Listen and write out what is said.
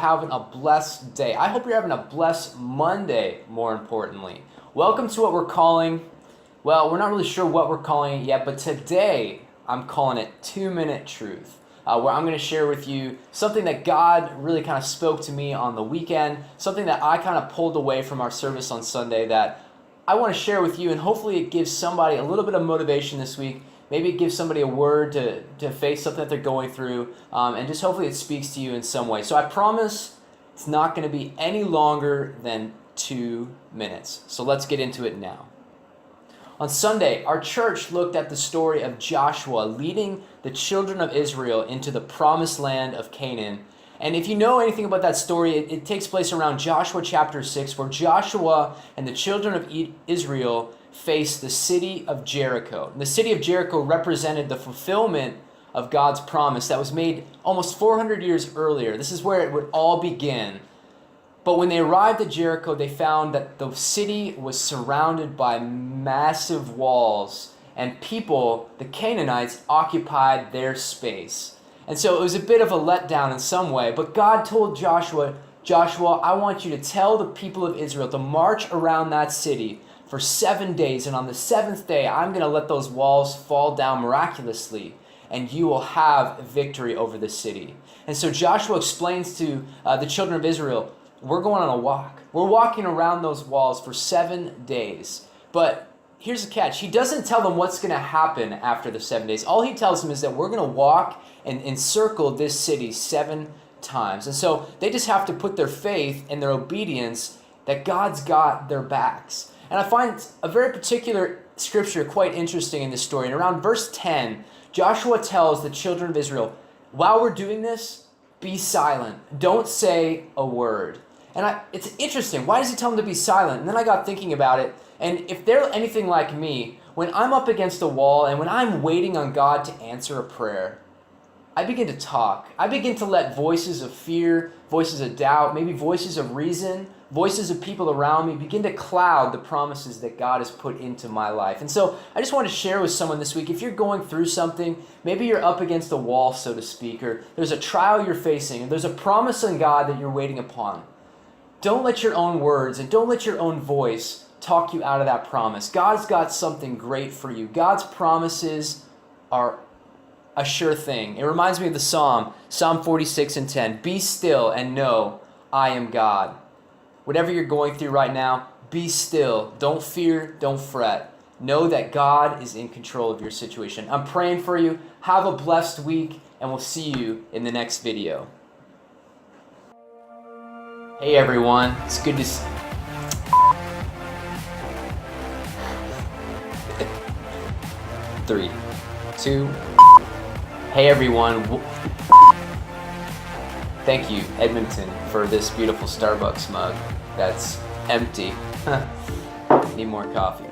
having a blessed day. I hope you're having a blessed Monday, more importantly. Welcome to what we're calling, well, we're not really sure what we're calling it yet, but today I'm calling it 2-Minute Truth, where I'm going to share with you something that God really kind of spoke to me on the weekend, something that I kind of pulled away from our service on Sunday that I want to share with you, and hopefully it gives somebody a little bit of motivation this week. Maybe it gives somebody a word to face something that they're going through, and just hopefully it speaks to you in some way. So I promise it's not going to be any longer than 2 minutes. So let's get into it now. On Sunday, our church looked at the story of Joshua leading the children of Israel into the promised land of Canaan. And if you know anything about that story, it takes place around Joshua chapter 6, where Joshua and the children of Israel faced the city of Jericho. And the city of Jericho represented the fulfillment of God's promise that was made almost 400 years earlier. This is where it would all begin. But when they arrived at Jericho, they found that the city was surrounded by massive walls, and people, the Canaanites, occupied their space. And so it was a bit of a letdown in some way, but God told Joshua, I want you to tell the people of Israel to march around that city for 7 days, and on the seventh day, I'm going to let those walls fall down miraculously, and you will have victory over the city. And so Joshua explains to the children of Israel, we're going on a walk. We're walking around those walls for 7 days. But here's the catch. He doesn't tell them what's going to happen after the 7 days. All he tells them is that we're going to walk and encircle this city 7 times. And so they just have to put their faith and their obedience that God's got their backs. And I find a very particular scripture quite interesting in this story. And around verse 10, Joshua tells the children of Israel, while we're doing this, be silent. Don't say a word. And it's interesting. Why does he tell them to be silent? And then I got thinking about it. And if they're anything like me, when I'm up against a wall and when I'm waiting on God to answer a prayer, I begin to talk. I begin to let voices of fear, voices of doubt, maybe voices of reason, voices of people around me begin to cloud the promises that God has put into my life. And so I just want to share with someone this week, if you're going through something, maybe you're up against a wall, so to speak, or there's a trial you're facing, and there's a promise in God that you're waiting upon. Don't let your own words and don't let your own voice talk you out of that promise. God's got something great for you. God's promises are a sure thing. It reminds me of the Psalm 46 and 10. Be still and know I am God. Whatever you're going through right now, be still. Don't fear, don't fret. Know that God is in control of your situation. I'm praying for you. Have a blessed week, and we'll see you in the next video. Hey everyone, it's good to see. 3, 2. Hey everyone. Thank you, Edmonton, for this beautiful Starbucks mug that's empty. Need more coffee.